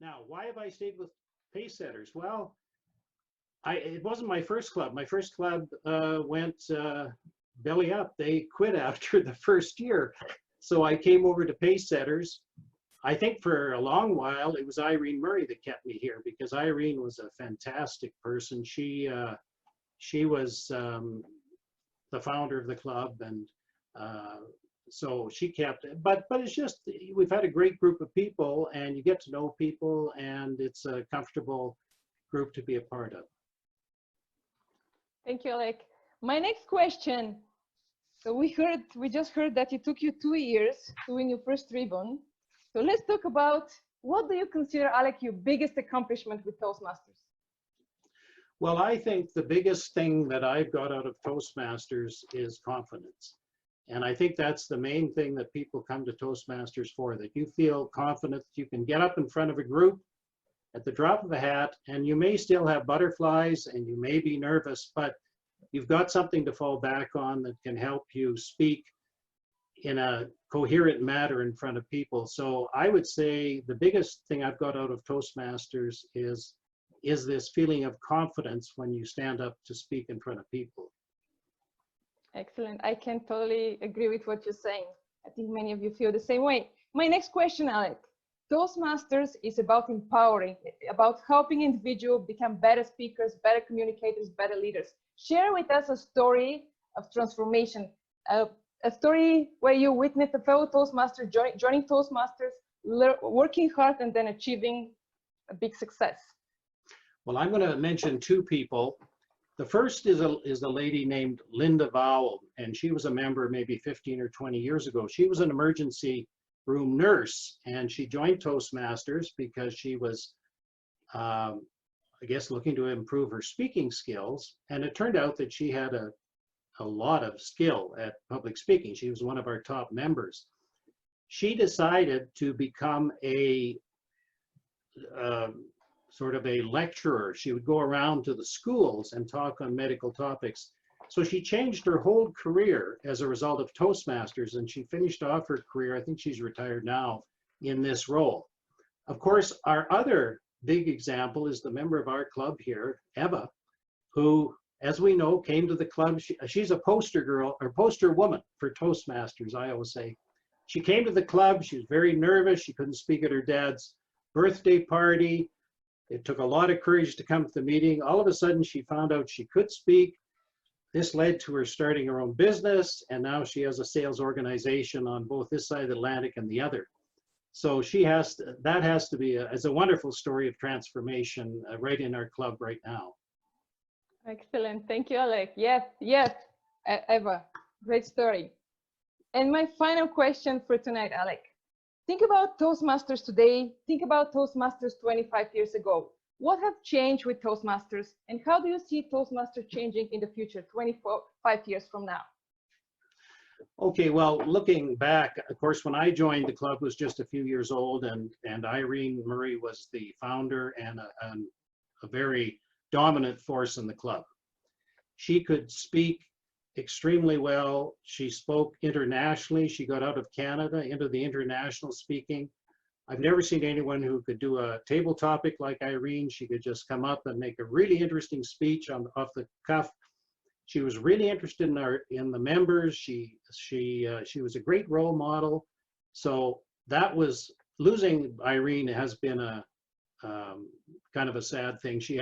Now, why have I stayed with Pacesetters? Well, it wasn't my first club. My first club went belly up. They quit after the first year. So I came over to Pacesetters. I think for a long while, it was Irene Murray that kept me here because Irene was a fantastic person. She was the founder of the club, and so she kept it. But it's just, we've had a great group of people, and you get to know people, and it's a comfortable group to be a part of. Thank you, Alec. My next question. So we just heard that it took you 2 years to win your first ribbon. So let's talk about, what do you consider, Alec, your biggest accomplishment with Toastmasters? Well, I think the biggest thing that I've got out of Toastmasters is confidence. And I think that's the main thing that people come to Toastmasters for, that you feel confident that you can get up in front of a group at the drop of a hat, and you may still have butterflies and you may be nervous, but you've got something to fall back on that can help you speak in a coherent manner in front of people. So I would say the biggest thing I've got out of Toastmasters is this feeling of confidence when you stand up to speak in front of people. Excellent. I can totally agree with what you're saying. I think many of you feel the same way. My next question, Alec. Toastmasters is about empowering, about helping individuals become better speakers, better communicators, better leaders. Share with us a story of transformation, a story where you witnessed a fellow Toastmaster joining Toastmasters, working hard, and then achieving a big success. Well, I'm going to mention two people. The first is a lady named Linda Vowell, and she was a member maybe 15 or 20 years ago. She was an emergency room nurse, and she joined Toastmasters because she was, I guess, looking to improve her speaking skills. And it turned out that she had a lot of skill at public speaking. She was one of our top members. She decided to become a sort of a lecturer. She would go around to the schools and talk on medical topics. So she changed her whole career as a result of Toastmasters, and she finished off her career, I think she's retired now, in this role. Of course, our other big example is the member of our club here, Eva, who, as we know, came to the club. She's a poster girl, or poster woman for Toastmasters, I always say. She came to the club, she was very nervous, she couldn't speak at her dad's birthday party. It took a lot of courage to come to the meeting. All of a sudden, she found out she could speak. This led to her starting her own business, and now she has a sales organization on both this side of the Atlantic and the other. So that has to be it's a wonderful story of transformation right in our club right now. Excellent. Thank you, Alec. Yes, Eva, great story. And my final question for tonight, Alec. Think about Toastmasters today. Think about Toastmasters 25 years ago. What have changed with Toastmasters, and how do you see Toastmasters changing in the future, 25 years from now? Okay, well, looking back, of course, when I joined, the club was just a few years old, and Irene Murray was the founder and a very dominant force in the club. She could speak extremely well. She spoke internationally. She got out of Canada into the international speaking. I've never seen anyone who could do a table topic like Irene. She could just come up and make a really interesting speech off the cuff. She was really interested in the members. She was a great role model. So that was, losing Irene has been a kind of a sad thing. She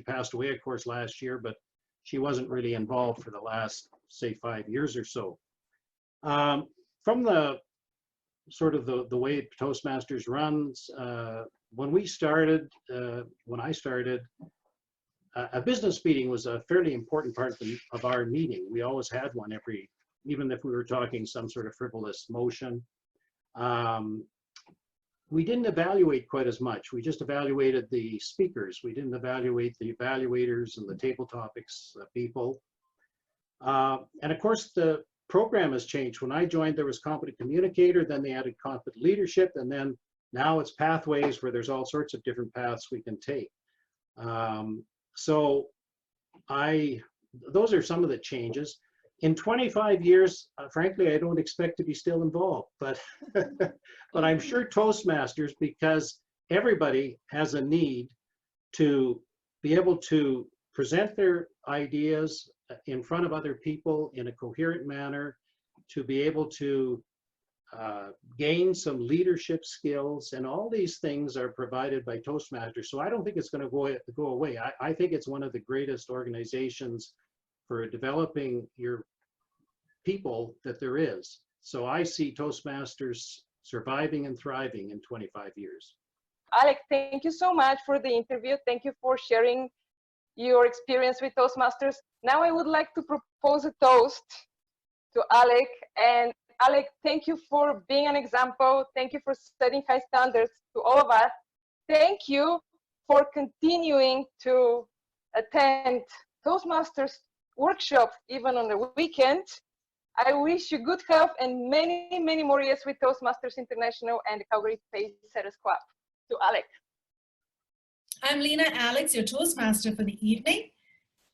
passed away, of course, last year, but she wasn't really involved for the last, say, 5 years or so. From the sort of the way Toastmasters runs, when I started, a business meeting was a fairly important part of our meeting. We always had one even if we were talking some sort of frivolous motion. We didn't evaluate quite as much. We just evaluated the speakers. We didn't evaluate the evaluators and the table topics people. And of course, the program has changed. When I joined, there was competent communicator, then they added competent leadership, and then now it's pathways, where there's all sorts of different paths we can take. So those are some of the changes. In 25 years, frankly, I don't expect to be still involved, but but I'm sure Toastmasters, because everybody has a need to be able to present their ideas in front of other people in a coherent manner, to be able to gain some leadership skills, and all these things are provided by Toastmasters. So I don't think it's going to go away. I think it's one of the greatest organizations for developing your people that there is. So I see Toastmasters surviving and thriving in 25 years. Alec, thank you so much for the interview. Thank you for sharing your experience with Toastmasters. Now I would like to propose a toast to Alec. And Alec, thank you for being an example. Thank you for setting high standards to all of us. Thank you for continuing to attend Toastmasters workshops, even on the weekend. I wish you good health and many, many more years with Toastmasters International and the Calgary Pacesetters Club. To Alec. I'm Lena Alex, your Toastmaster for the evening,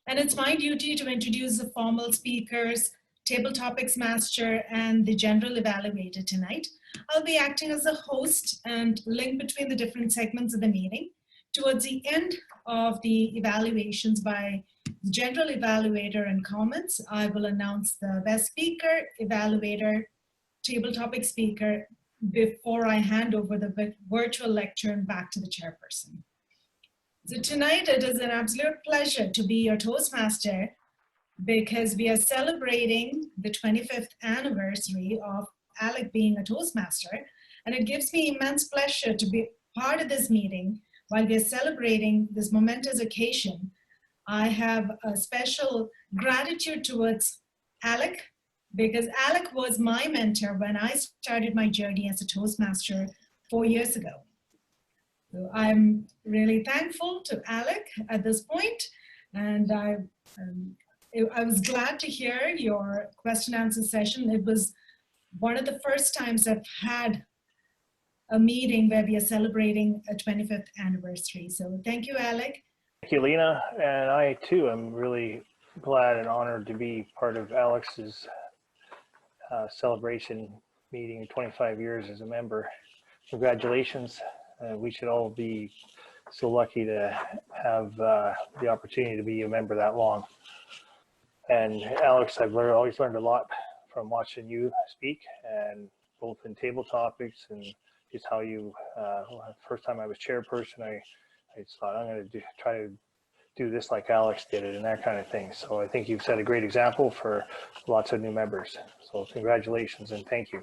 and it's my duty to introduce the formal speakers, table topics master, and the general evaluator tonight. I'll be acting as a host and link between the different segments of the meeting. Towards the end of the evaluations by the general evaluator and comments, I will announce the best speaker, evaluator, table topic speaker, before I hand over the virtual lecture and back to the chairperson. So tonight it is an absolute pleasure to be your Toastmaster, because we are celebrating the 25th anniversary of Alec being a Toastmaster, and it gives me immense pleasure to be part of this meeting while we are celebrating this momentous occasion. I have a special gratitude towards Alec, because Alec was my mentor when I started my journey as a Toastmaster 4 years ago. So I'm really thankful to Alec at this point, and I was glad to hear your question and answer session. It was one of the first times I've had a meeting where we are celebrating a 25th anniversary. So thank you, Alec. Thank you, Lena. And I too am really glad and honored to be part of Alex's celebration meeting, 25 years as a member. Congratulations. We should all be so lucky to have the opportunity to be a member that long. And Alex, I've always learned a lot from watching you speak, and both in table topics and just how you, first time I was chairperson, I just thought I'm going to try to do this like Alex did it and that kind of thing. So I think you've set a great example for lots of new members. So congratulations and thank you.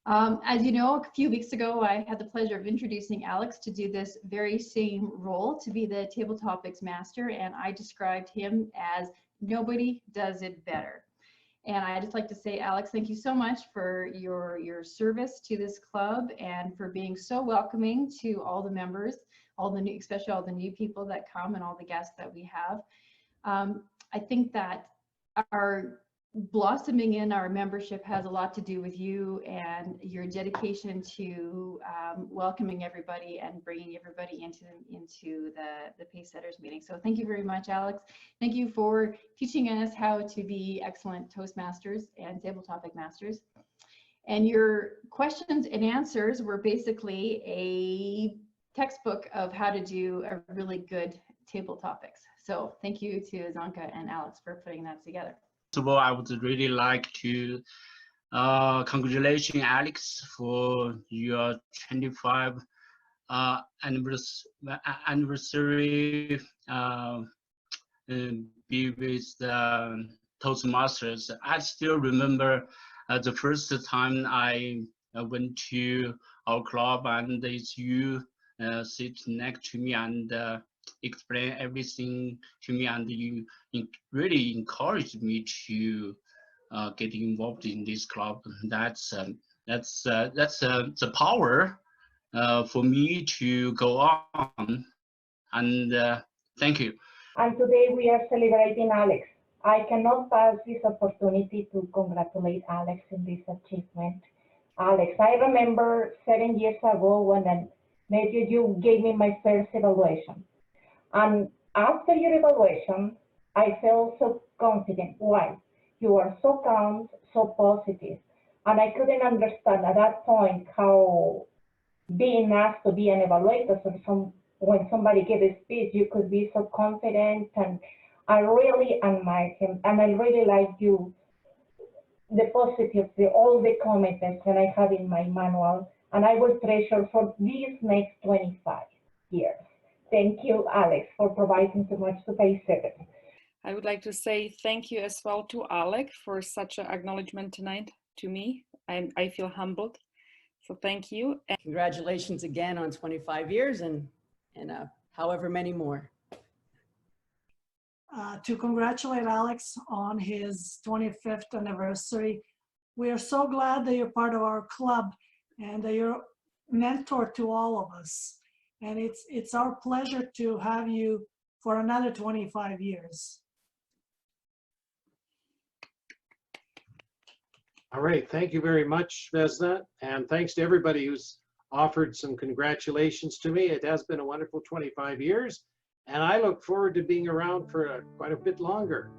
As you know, a few weeks ago, I had the pleasure of introducing Alex to do this very same role, to be the table topics master, and I described him as nobody does it better. And I'd just like to say, Alex, thank you so much for your service to this club and for being so welcoming to all the members, especially all the new people that come and all the guests that we have. I think that our blossoming in our membership has a lot to do with you and your dedication to welcoming everybody and bringing everybody into the Pacesetters meeting. So thank you very much, Alex. Thank you for teaching us how to be excellent Toastmasters and table topic masters. And your questions and answers were basically a textbook of how to do a really good table topics. So thank you to Zanka and Alex for putting that together. First of all, I would really like to congratulate Alex for your 25 anniversary be with the Toastmasters. I still remember the first time I went to our club, and it's you sit next to me and explain everything to me, and you really encouraged me to get involved in this club. That's the power for me to go on, and thank you. And today we are celebrating Alex. I cannot pass this opportunity to congratulate Alex in this achievement. Alex, I remember 7 years ago when I met you, you gave me my first evaluation. And after your evaluation, I felt so confident. Why? You are so calm, so positive. And I couldn't understand at that point how being asked to be an evaluator. So when somebody gives a speech, you could be so confident, and I really admire him, and I really like you, the positive, all the comments that I have in my manual, and I will treasure for these next 25 years. Thank you, Alex, for providing so much to Pay7. I would like to say thank you as well to Alec for such an acknowledgement tonight to me. I feel humbled. So thank you. Congratulations again on 25 years and however many more. To congratulate Alex on his 25th anniversary. We are so glad that you're part of our club and that you're mentor to all of us. And it's our pleasure to have you for another 25 years. All right, thank you very much, Vesna, and thanks to everybody who's offered some congratulations to me. It has been a wonderful 25 years, and I look forward to being around for quite a bit longer.